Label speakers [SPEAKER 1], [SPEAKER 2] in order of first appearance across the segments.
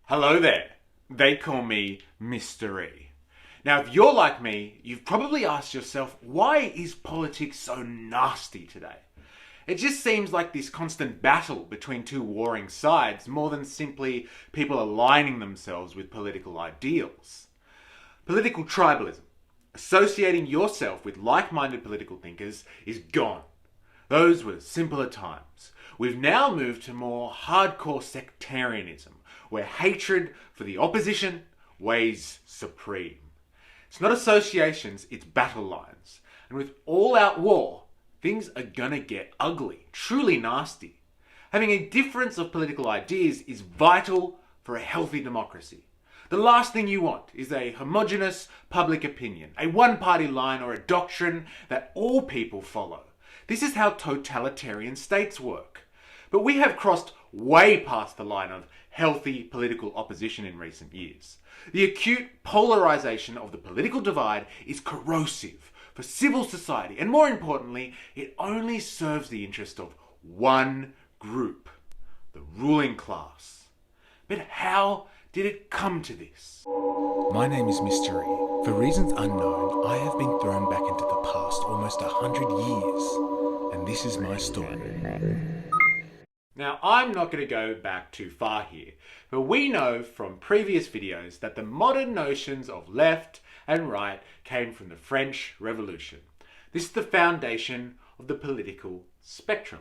[SPEAKER 1] Hello there. They call me Mr. E. Now, if you're like me, you've probably asked yourself, why is politics so nasty today? It just seems like this constant battle between two warring sides more than simply people aligning themselves with political ideals. Political tribalism, associating yourself with like-minded political thinkers, is gone. Those were simpler times. We've now moved to more hardcore sectarianism, where hatred for the opposition weighs supreme. It's not associations, it's battle lines. And with all-out war, things are gonna get ugly, truly nasty. Having a difference of political ideas is vital for a healthy democracy. The last thing you want is a homogeneous public opinion, a one-party line or a doctrine that all people follow. This is how totalitarian states work. But we have crossed way past the line of healthy political opposition in recent years. The acute polarisation of the political divide is corrosive for civil society, and more importantly, it only serves the interest of one group, the ruling class. But how did it come to this?
[SPEAKER 2] My name is Mystery. For reasons unknown, I have been thrown back into the past almost 100 years, and this is my story.
[SPEAKER 1] Now, I'm not going to go back too far here, but we know from previous videos that the modern notions of left and right came from the French Revolution. This is the foundation of the political spectrum.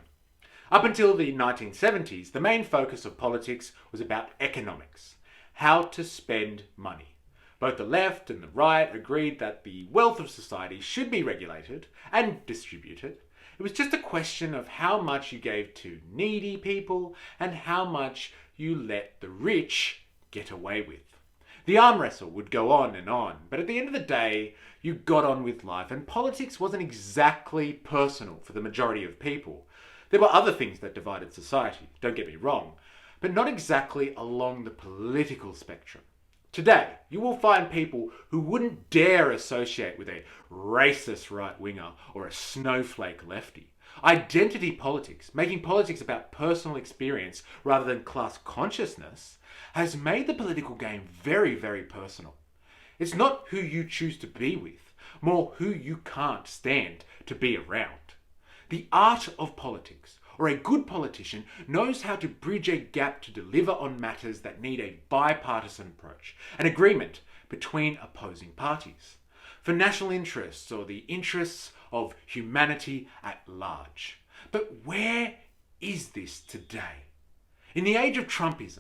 [SPEAKER 1] Up until the 1970s, the main focus of politics was about economics, how to spend money. Both the left and the right agreed that the wealth of society should be regulated and distributed. It was just a question of how much you gave to needy people and how much you let the rich get away with. The arm wrestle would go on, but at the end of the day, you got on with life, and politics wasn't exactly personal for the majority of people. There were other things that divided society, don't get me wrong, but not exactly along the political spectrum. Today, you will find people who wouldn't dare associate with a racist right-winger or a snowflake lefty. Identity politics, making politics about personal experience rather than class consciousness, has made the political game very, very personal. It's not who you choose to be with, more who you can't stand to be around. The art of politics, or a good politician, knows how to bridge a gap to deliver on matters that need a bipartisan approach, an agreement between opposing parties, for national interests or the interests of humanity at large. But where is this today? In the age of Trumpism,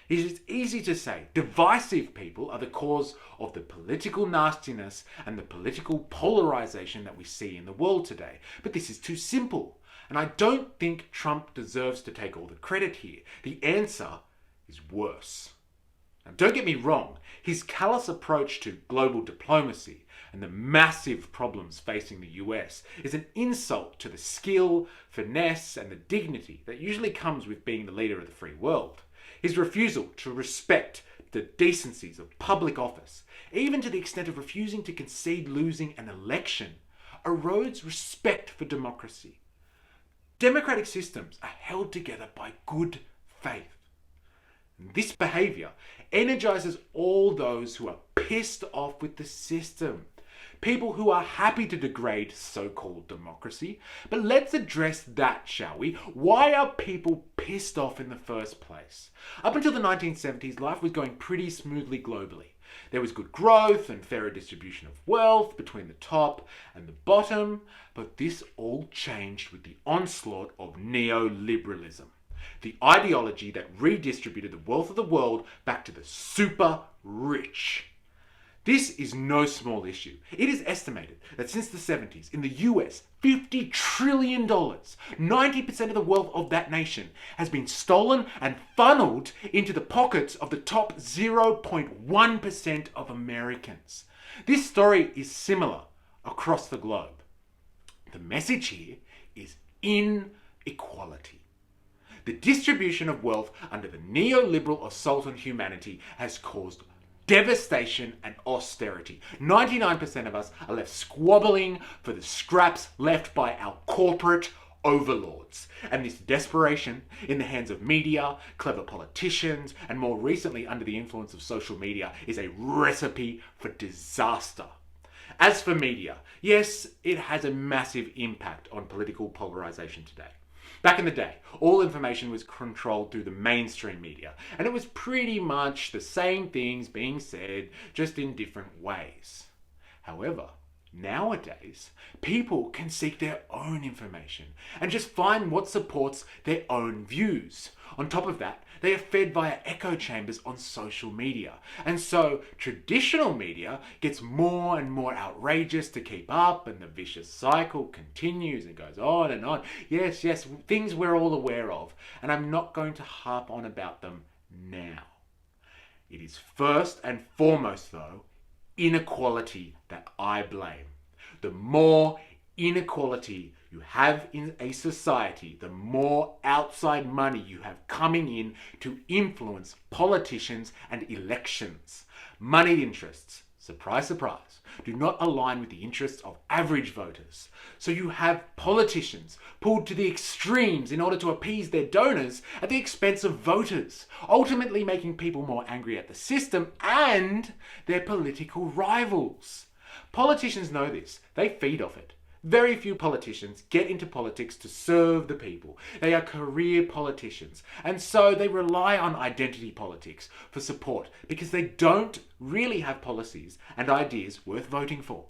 [SPEAKER 1] it is easy to say divisive people are the cause of the political nastiness and the political polarisation that we see in the world today. But this is too simple. And I don't think Trump deserves to take all the credit here. The answer is worse. Now, don't get me wrong, his callous approach to global diplomacy and the massive problems facing the US is an insult to the skill, finesse, and the dignity that usually comes with being the leader of the free world. His refusal to respect the decencies of public office, even to the extent of refusing to concede losing an election, erodes respect for democracy. Democratic systems are held together by good faith. This behaviour energises all those who are pissed off with the system. People who are happy to degrade so-called democracy. But let's address that, shall we? Why are people pissed off in the first place? Up until the 1970s, life was going pretty smoothly globally. There was good growth and fairer distribution of wealth between the top and the bottom, but this all changed with the onslaught of neoliberalism, the ideology that redistributed the wealth of the world back to the super rich. This is no small issue. It is estimated that since the 70s, in the US, $50 trillion, 90% of the wealth of that nation, has been stolen and funneled into the pockets of the top 0.1% of Americans. This story is similar across the globe. The message here is inequality. The distribution of wealth under the neoliberal assault on humanity has caused devastation and austerity. 99% of us are left squabbling for the scraps left by our corporate overlords. And this desperation in the hands of media, clever politicians, and more recently under the influence of social media is a recipe for disaster. As for media, yes, it has a massive impact on political polarisation today. Back in the day, all information was controlled through the mainstream media, and it was pretty much the same things being said, just in different ways. However, nowadays, people can seek their own information and just find what supports their own views. On top of that, they are fed via echo chambers on social media. And so traditional media gets more and more outrageous to keep up, and the vicious cycle continues and goes on and on. Yes, things we're all aware of, and I'm not going to harp on about them now. It is first and foremost, though, inequality that I blame. The more inequality you have in a society, the more outside money you have coming in to influence politicians and elections. Money interests, surprise, surprise, do not align with the interests of average voters. So you have politicians pulled to the extremes in order to appease their donors at the expense of voters, ultimately making people more angry at the system and their political rivals. Politicians know this. They feed off it. Very few politicians get into politics to serve the people. They are career politicians, and so they rely on identity politics for support because they don't really have policies and ideas worth voting for.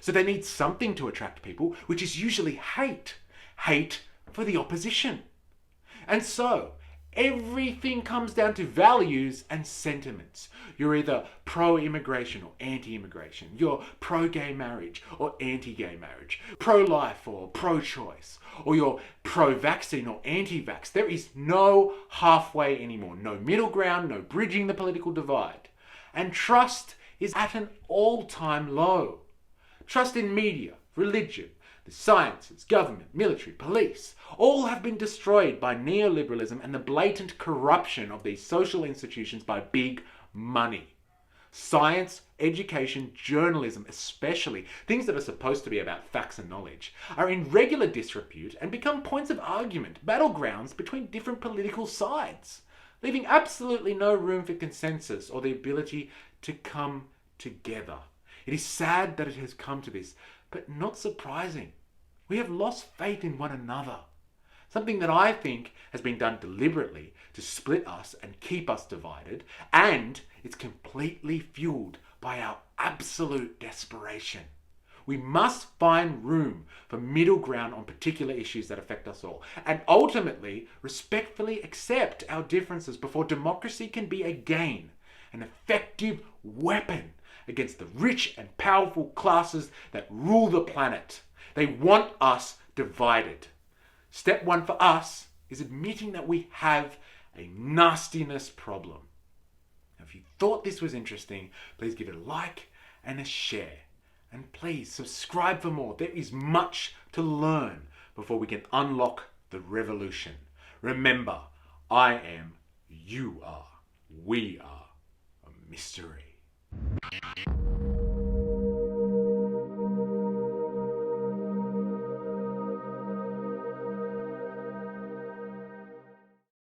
[SPEAKER 1] So they need something to attract people, which is usually hate. Hate for the opposition. And so everything comes down to values and sentiments. You're either pro-immigration or anti-immigration. You're pro-gay marriage or anti-gay marriage. Pro-life or pro-choice. Or you're pro-vaccine or anti-vax. There is no halfway anymore. No middle ground, no bridging the political divide. And trust is at an all-time low. Trust in media, religion, the sciences, government, military, police, all have been destroyed by neoliberalism and the blatant corruption of these social institutions by big money. Science, education, journalism especially, things that are supposed to be about facts and knowledge, are in regular disrepute and become points of argument, battlegrounds between different political sides, leaving absolutely no room for consensus or the ability to come together. It is sad that it has come to this, but not surprising. We have lost faith in one another. Something that I think has been done deliberately to split us and keep us divided, and it's completely fueled by our absolute desperation. We must find room for middle ground on particular issues that affect us all, and ultimately respectfully accept our differences before democracy can be again an effective weapon against the rich and powerful classes that rule the planet. They want us divided. Step one for us is admitting that we have a nastiness problem. Now, if you thought this was interesting, please give it a like and a share. And please subscribe for more. There is much to learn before we can unlock the revolution. Remember, I am, you are, we are a mystery.